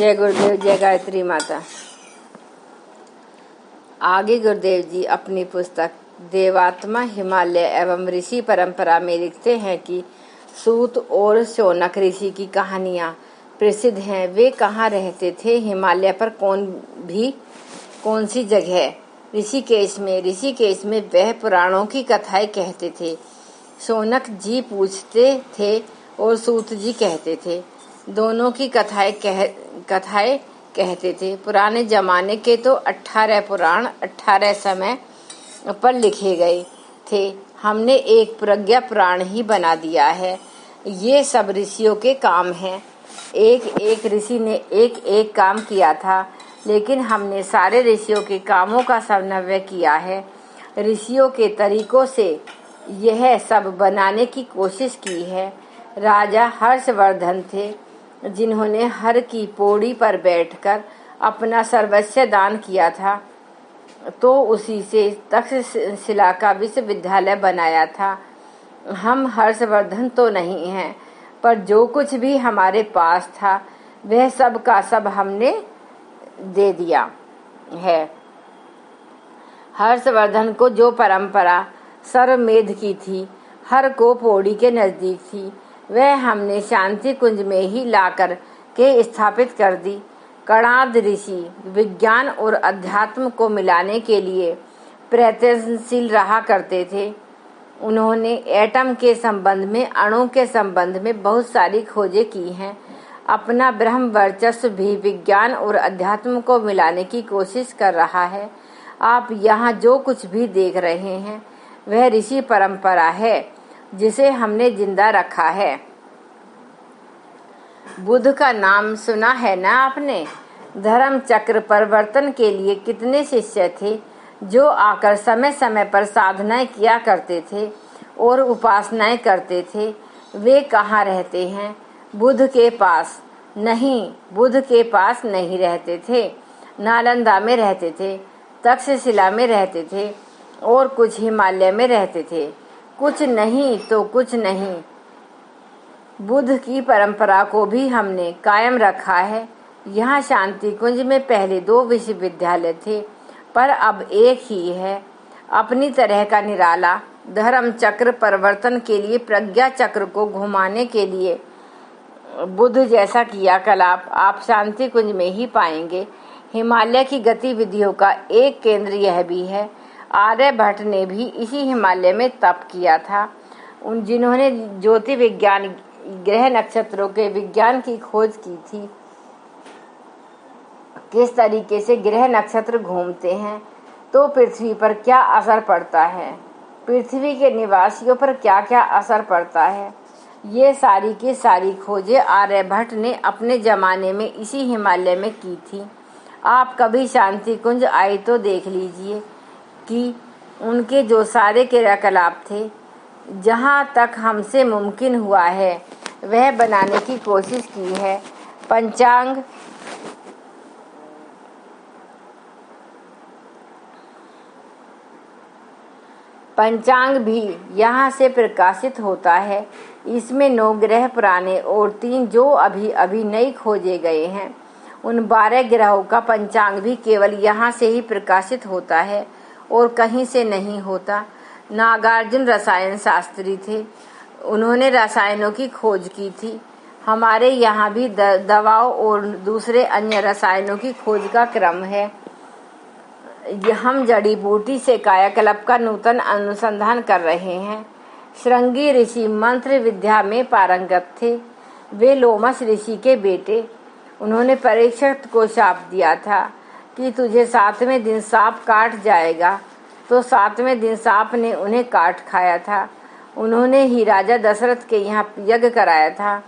जय गुरुदेव, जय गायत्री माता। आगे गुरुदेव जी अपनी पुस्तक देवात्मा हिमालय एवं ऋषि परंपरा में लिखते हैं कि सूत और शौनक ऋषि की कहानियां प्रसिद्ध हैं। वे कहाँ रहते थे? हिमालय पर कौन सी जगह? ऋषिकेश में वह पुराणों की कथाएं कहते थे। शौनक जी पूछते थे और सूत जी कहते थे। दोनों की कथाएं कहते थे। पुराने जमाने के तो 18 पुराण 18 समय पर लिखे गए थे। हमने एक प्रज्ञा पुराण ही बना दिया है। ये सब ऋषियों के काम हैं। एक ऋषि ने एक काम किया था, लेकिन हमने सारे ऋषियों के कामों का समन्वय किया है। ऋषियों के तरीकों से यह सब बनाने की कोशिश की है। राजा हर्षवर्धन थे, जिन्होंने हर की पौड़ी पर बैठकर अपना सर्वस्व दान किया था, तो उसी से तक्षशिला का विश्वविद्यालय बनाया था। हम हर्षवर्धन तो नहीं हैं, पर जो कुछ भी हमारे पास था वह सब का सब हमने दे दिया है। हर्षवर्धन को जो परंपरा सर्वमेध की थी, हर को पौड़ी के नजदीक थी, वह हमने शांति कुंज में ही लाकर के स्थापित कर दी। कणाद ऋषि विज्ञान और अध्यात्म को मिलाने के लिए प्रयत्नशील रहा करते थे। उन्होंने एटम के संबंध में, अणु के संबंध में बहुत सारी खोजें की हैं। अपना ब्रह्म वर्चस्व भी विज्ञान और अध्यात्म को मिलाने की कोशिश कर रहा है। आप यहाँ जो कुछ भी देख रहे हैं वह ऋषि परंपरा है, जिसे हमने जिंदा रखा है। बुद्ध का नाम सुना है ना आपने? धर्म चक्र परिवर्तन के लिए कितने शिष्य थे, जो आकर समय समय पर साधनाएं किया करते थे और उपासनाएं करते थे। वे कहाँ रहते हैं? बुद्ध के पास नहीं रहते थे। नालंदा में रहते थे, तक्षशिला में रहते थे और कुछ हिमालय में रहते थे। कुछ नहीं तो कुछ नहीं। बुद्ध की परंपरा को भी हमने कायम रखा है। यहाँ शांति कुंज में पहले 2 विश्वविद्यालय थे, पर अब एक ही है। अपनी तरह का निराला धर्म चक्र परिवर्तन के लिए, प्रज्ञा चक्र को घुमाने के लिए बुद्ध जैसा क्रियाकलाप आप शांति कुंज में ही पाएंगे। हिमालय की गतिविधियों का एक केंद्र यह भी है। आर्यभट्ट ने भी इसी हिमालय में तप किया था। जिन्होंने ज्योति विज्ञान, ग्रह नक्षत्रों के विज्ञान की खोज की थी। किस तरीके से ग्रह नक्षत्र घूमते हैं तो पृथ्वी पर क्या असर पड़ता है, पृथ्वी के निवासियों पर क्या क्या असर पड़ता है, ये सारी की सारी खोजें आर्यभट्ट ने अपने जमाने में इसी हिमालय में की थी। आप कभी शांति कुंज आए तो देख लीजिए कि उनके जो सारे क्रियाकलाप थे, जहाँ तक हमसे मुमकिन हुआ है वह बनाने की कोशिश की है। पंचांग भी यहाँ से प्रकाशित होता है। इसमें 9 ग्रह पुराने और 3 जो अभी नई खोजे गए हैं। उन 12 ग्रहों का पंचांग भी केवल यहाँ से ही प्रकाशित होता है और कहीं से नहीं होता। नागार्जुन रसायन शास्त्री थे, उन्होंने रसायनों की खोज की थी। हमारे यहाँ भी दवाओं और दूसरे अन्य रसायनों की खोज का क्रम है। हम जड़ी बूटी से कायाकल्प का नूतन अनुसंधान कर रहे हैं। श्रृंगी ऋषि मंत्र विद्या में पारंगत थे। वे लोमस ऋषि के बेटे। उन्होंने परीक्षित को शाप दिया था कि तुझे 7वें दिन सांप काट जाएगा, तो 7वें दिन सांप ने उन्हें काट खाया था। उन्होंने ही राजा दशरथ के यहाँ यज्ञ कराया था।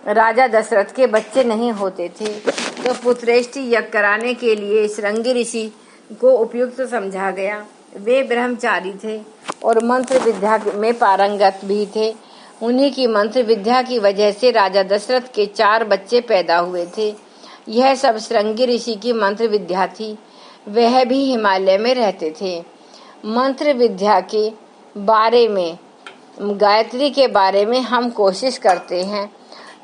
राजा दशरथ के बच्चे नहीं होते थे, तो पुत्रेष्टि यज्ञ कराने के लिए श्रृंगी ऋषि को उपयुक्त समझा गया। वे ब्रह्मचारी थे और मंत्र विद्या में पारंगत भी थे। उन्हीं की मंत्र विद्या की वजह से राजा दशरथ के 4 बच्चे पैदा हुए थे। यह सब श्रृंगी ऋषि की मंत्र विद्या थी। वह भी हिमालय में रहते थे। मंत्र विद्या के बारे में, गायत्री के बारे में हम कोशिश करते हैं।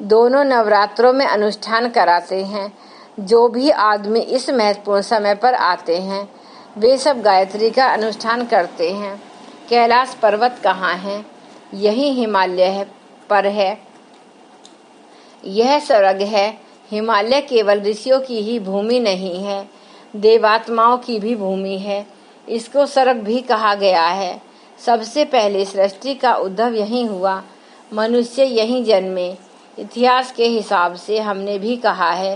दोनों नवरात्रों में अनुष्ठान कराते हैं। जो भी आदमी इस महत्वपूर्ण समय पर आते हैं वे सब गायत्री का अनुष्ठान करते हैं। कैलाश पर्वत कहाँ है? यही हिमालय पर है। यह स्वर्ग है। हिमालय केवल ऋषियों की ही भूमि नहीं है, देवात्माओं की भी भूमि है। इसको स्वर्ग भी कहा गया है। सबसे पहले सृष्टि का उद्भव यहीं हुआ, मनुष्य यहीं जन्मे। इतिहास के हिसाब से हमने भी कहा है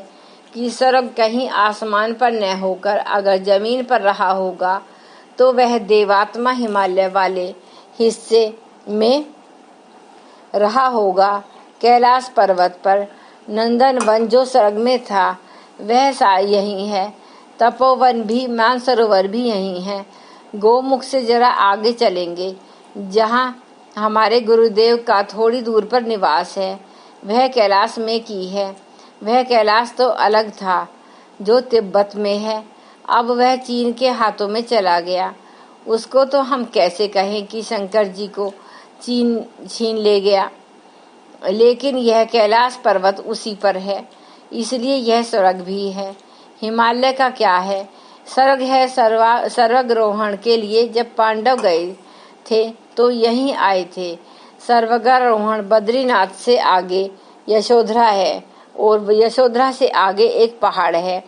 कि स्वर्ग कहीं आसमान पर न होकर अगर जमीन पर रहा होगा तो वह देवात्मा हिमालय वाले हिस्से में रहा होगा। कैलाश पर्वत पर नंदन वन जो स्वर्ग में था वह यही है। तपोवन भी, मानसरोवर भी यही है। गोमुख से जरा आगे चलेंगे, जहाँ हमारे गुरुदेव का थोड़ी दूर पर निवास है, वह कैलाश में की है। वह कैलाश तो अलग था जो तिब्बत में है, अब वह चीन के हाथों में चला गया। उसको तो हम कैसे कहें कि शंकर जी को चीन छीन ले गया, लेकिन यह कैलाश पर्वत उसी पर है, इसलिए यह स्वर्ग भी है। हिमालय का क्या है? स्वर्ग है। स्वर्गारोहण के लिए जब पांडव गए थे तो यहीं आए थे। स्वर्गारोहण बद्रीनाथ से आगे यशोधरा है और यशोधरा से आगे एक पहाड़ है,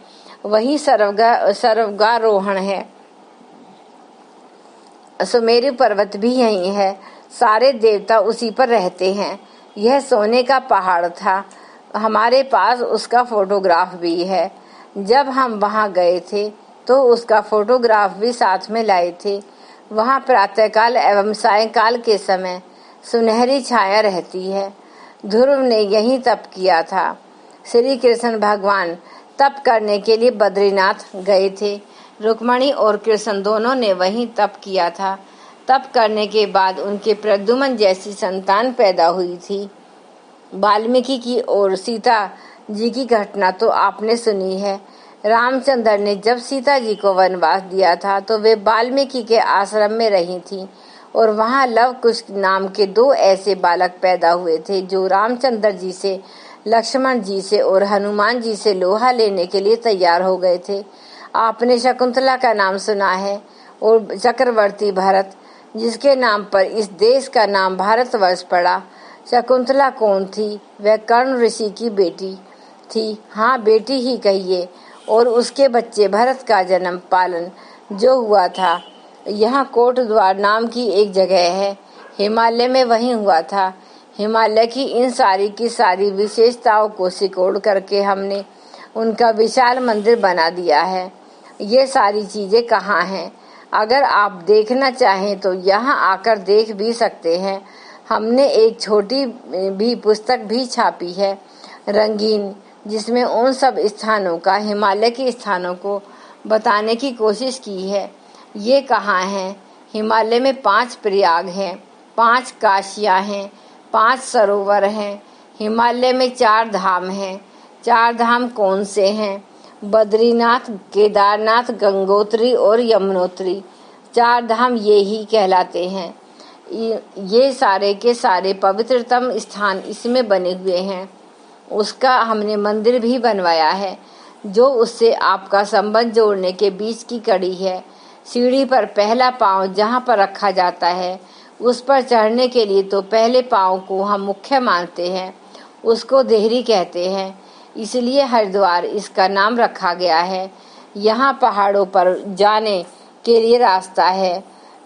वही स्वर्गारोहण है। सुमेरु पर्वत भी यहीं है। सारे देवता उसी पर रहते हैं। यह सोने का पहाड़ था। हमारे पास उसका फोटोग्राफ भी है। जब हम वहां गए थे तो उसका फोटोग्राफ भी साथ में लाए थे। वहां प्रातःकाल एवं सायंकाल के समय सुनहरी छाया रहती है। ध्रुव ने यही तप किया था। श्री कृष्ण भगवान तप करने के लिए बद्रीनाथ गए थे। रुक्मणी और कृष्ण दोनों ने वहीं तप किया था। तप करने के बाद उनके प्रद्युम्न जैसी संतान पैदा हुई थी। वाल्मीकि की और सीता जी की घटना तो आपने सुनी है। रामचंद्र ने जब सीता जी को वनवास दिया था तो वे वाल्मीकि के आश्रम में रही थी और वहां लव कुश नाम के 2 ऐसे बालक पैदा हुए थे जो रामचंद्र जी से, लक्ष्मण जी से और हनुमान जी से लोहा लेने के लिए तैयार हो गए थे। आपने शकुंतला का नाम सुना है और चक्रवर्ती भरत, जिसके नाम पर इस देश का नाम भारतवर्ष पड़ा। शकुंतला कौन थी? वह कर्ण ऋषि की बेटी थी। हाँ, बेटी ही कहिए। और उसके बच्चे भरत का जन्म पालन जो हुआ था यहाँ कोटद्वार नाम की एक जगह है, हिमालय में वहीं हुआ था। हिमालय की इन सारी की सारी विशेषताओं को सिकोड़ करके हमने उनका विशाल मंदिर बना दिया है। ये सारी चीजें कहाँ हैं? अगर आप देखना चाहें तो यहाँ आकर देख भी सकते हैं। हमने एक छोटी भी पुस्तक भी छापी है, रंगीन, जिसमें उन सब स्थानों का, हिमालय के स्थानों को बताने की कोशिश की है। ये कहाँ हैं? हिमालय में 5 प्रयाग हैं, 5 काशियाँ हैं, 5 सरोवर हैं। हिमालय में 4 धाम हैं। 4 धाम कौन से हैं? बद्रीनाथ, केदारनाथ, गंगोत्री और यमुनोत्री। 4 धाम ये ही कहलाते हैं। ये सारे के सारे पवित्रतम स्थान इसमें बने हुए हैं। उसका हमने मंदिर भी बनवाया है, जो उससे आपका संबंध जोड़ने के बीच की कड़ी है। सीढ़ी पर पहला पांव जहाँ पर रखा जाता है, उस पर चढ़ने के लिए तो पहले पांव को हम मुख्य मानते हैं, उसको देहरी कहते हैं, इसलिए हरिद्वार इसका नाम रखा गया है। यहाँ पहाड़ों पर जाने के लिए रास्ता है।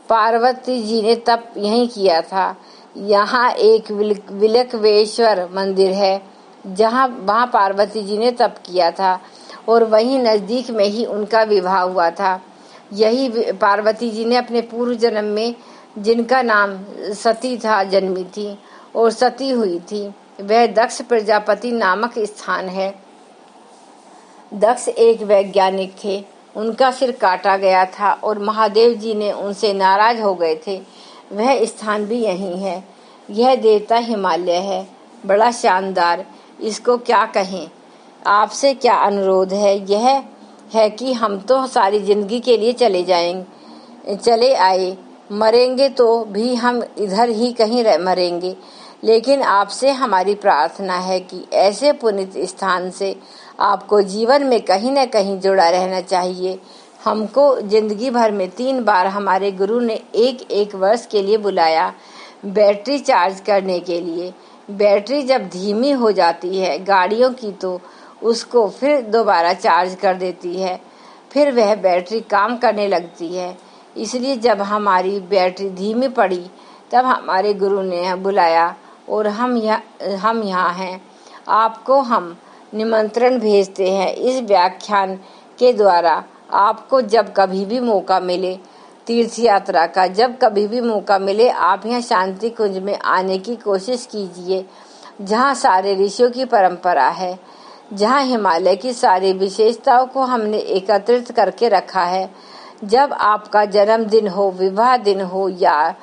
पार्वती जी ने तप यहीं किया था। यहाँ एक विलकवेश्वर मंदिर है, वहाँ पार्वती जी ने तप किया था और वहीं नजदीक में ही उनका विवाह हुआ था। यही पार्वती जी ने अपने पूर्व जन्म में, जिनका नाम सती था, जन्मी थी और सती हुई थी। वह दक्ष प्रजापति नामक स्थान है। दक्ष एक वैज्ञानिक थे। उनका सिर काटा गया था और महादेव जी ने उनसे नाराज हो गए थे। वह स्थान भी यही है। यह देवता हिमालय है, बड़ा शानदार। इसको क्या कहें? आपसे क्या अनुरोध है? यह है कि हम तो सारी जिंदगी के लिए चले आए, मरेंगे तो भी हम इधर ही कहीं मरेंगे, लेकिन आपसे हमारी प्रार्थना है कि ऐसे पुनीत स्थान से आपको जीवन में कहीं न कहीं जुड़ा रहना चाहिए। हमको जिंदगी भर में 3 बार हमारे गुरु ने एक वर्ष के लिए बुलाया बैटरी चार्ज करने के लिए। बैटरी जब धीमी हो जाती है गाड़ियों की तो उसको फिर दोबारा चार्ज कर देती है, फिर वह बैटरी काम करने लगती है। इसलिए जब हमारी बैटरी धीमी पड़ी तब हमारे गुरु ने बुलाया और हम यहाँ हैं। आपको हम निमंत्रण भेजते हैं इस व्याख्यान के द्वारा। आपको जब कभी भी मौका मिले तीर्थ यात्रा का, जब कभी भी मौका मिले आप यहाँ शांति कुंज में आने की कोशिश कीजिए, जहाँ सारे ऋषियों की परंपरा है, जहाँ हिमालय की सारी विशेषताओं को हमने एकत्रित करके रखा है। जब आपका जन्मदिन हो, विवाह दिन हो, या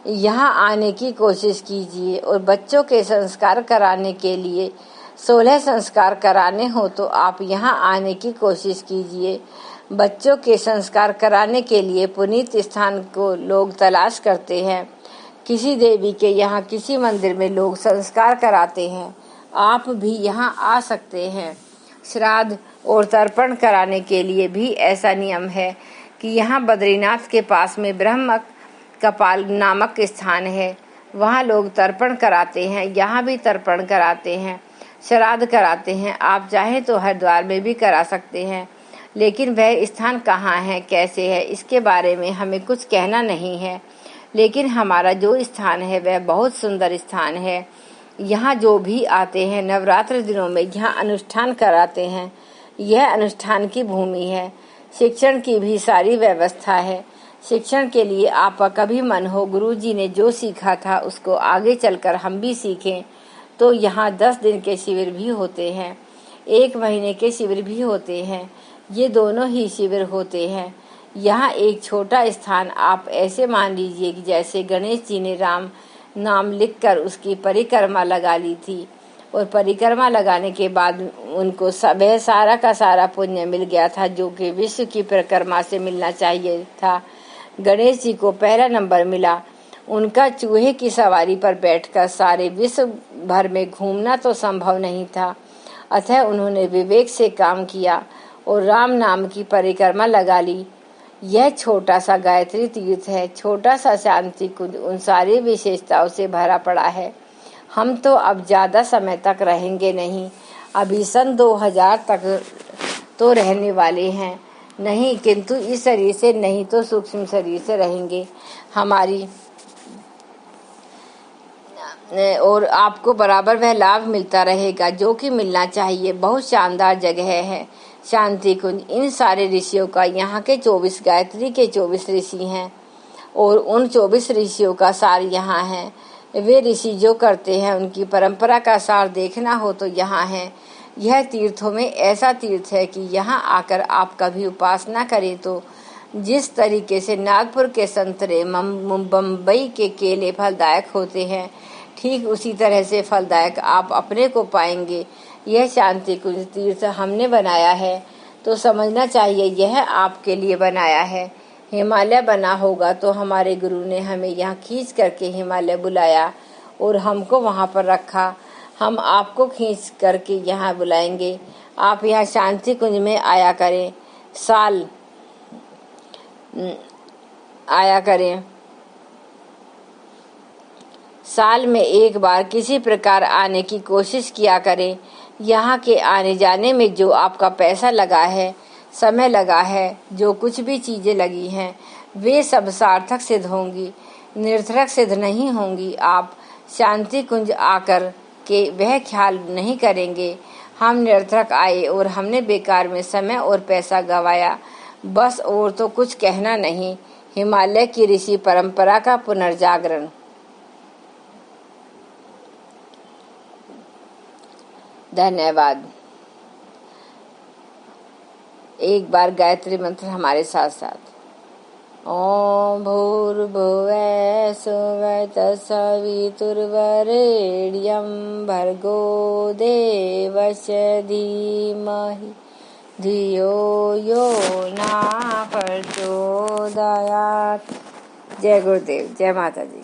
यहाँ आने की कोशिश कीजिए। और बच्चों के संस्कार कराने के लिए 16 संस्कार कराने हो तो आप यहाँ आने की कोशिश कीजिए। बच्चों के संस्कार कराने के लिए पुनीत स्थान को लोग तलाश करते हैं। किसी देवी के यहाँ किसी मंदिर में लोग संस्कार कराते हैं, आप भी यहाँ आ सकते हैं। श्राद्ध और तर्पण कराने के लिए भी ऐसा नियम है कि यहाँ बद्रीनाथ के पास में ब्रह्म कपाल नामक स्थान है, वहाँ लोग तर्पण कराते हैं। यहाँ भी तर्पण कराते हैं, श्राद्ध कराते हैं। आप चाहें तो हरिद्वार में भी करा सकते हैं, लेकिन वह स्थान कहाँ है, कैसे है, इसके बारे में हमें कुछ कहना नहीं है। लेकिन हमारा जो स्थान है वह बहुत सुंदर स्थान है। यहाँ जो भी आते हैं नवरात्र दिनों में यहाँ अनुष्ठान कराते हैं। यह अनुष्ठान की भूमि है। शिक्षण की भी सारी व्यवस्था है। शिक्षण के लिए आपका कभी मन हो गुरुजी ने जो सीखा था उसको आगे चलकर हम भी सीखें तो यहाँ 10 दिन के शिविर भी होते हैं, 1 महीने के शिविर भी होते हैं। ये दोनों ही शिविर होते हैं। यहाँ एक छोटा स्थान आप ऐसे मान लीजिए कि जैसे गणेश जी ने राम नाम लिखकर उसकी परिक्रमा लगा ली थी और परिक्रमा लगाने के बाद उनको वह सारा का सारा पुण्य मिल गया था जो कि विश्व की परिक्रमा से मिलना चाहिए था। गणेश जी को पहला नंबर मिला। उनका चूहे की सवारी पर बैठकर सारे विश्व भर में घूमना तो संभव नहीं था, अतः उन्होंने विवेक से काम किया और राम नाम की परिक्रमा लगा ली। यह छोटा सा गायत्री तीर्थ है, छोटा सा शांति कुंज उन सारी विशेषताओं से भरा पड़ा है। हम तो अब ज्यादा समय तक रहेंगे नहीं, अभी सन 2000 तक तो रहने वाले हैं नहीं, किंतु इस शरीर से नहीं तो सूक्ष्म शरीर से रहेंगे हमारी, और आपको बराबर वह लाभ मिलता रहेगा जो कि मिलना चाहिए। बहुत शानदार जगह है शांति कुंज। इन सारे ऋषियों का यहाँ के 24 गायत्री के 24 ऋषि हैं और उन 24 ऋषियों का सार यहाँ है। वे ऋषि जो करते हैं उनकी परंपरा का सार देखना हो तो यहाँ है। यह तीर्थों में ऐसा तीर्थ है कि यहाँ आकर आप कभी उपासना करें तो जिस तरीके से नागपुर के संतरे मुंबई के केले फलदायक होते हैं, ठीक उसी तरह से फलदायक आप अपने को पाएंगे। यह शांति कुंज तीर्थ हमने बनाया है तो समझना चाहिए यह आपके लिए बनाया है। हिमालय बना होगा तो हमारे गुरु ने हमें यहाँ खींच करके हिमालय बुलाया और हमको वहाँ पर रखा। हम आपको खींच करके यहाँ बुलाएंगे। आप यहाँ शांति कुंज में आया करें, साल आया करें। साल में 1 बार किसी प्रकार आने की कोशिश किया करें। यहाँ के आने जाने में जो आपका पैसा लगा है, समय लगा है, जो कुछ भी चीजें लगी हैं, वे सब सार्थक सिद्ध होंगी, निरर्थक सिद्ध नहीं होंगी। आप शांति कुंज आकर के वह ख्याल नहीं करेंगे हम निरर्थक आए और हमने बेकार में समय और पैसा गवाया, बस और तो कुछ कहना नहीं। हिमालय की ऋषि परंपरा का पुनर्जागरण। धन्यवाद। एक बार गायत्री मंत्र हमारे साथ साथ। ओम भूर्भुवः स्वः तत्सवितुर्वरेण्यं भर्गो देवस्य धीमहि धियो यो न प्रचोदयात्। जय गुरुदेव, जय माता जी।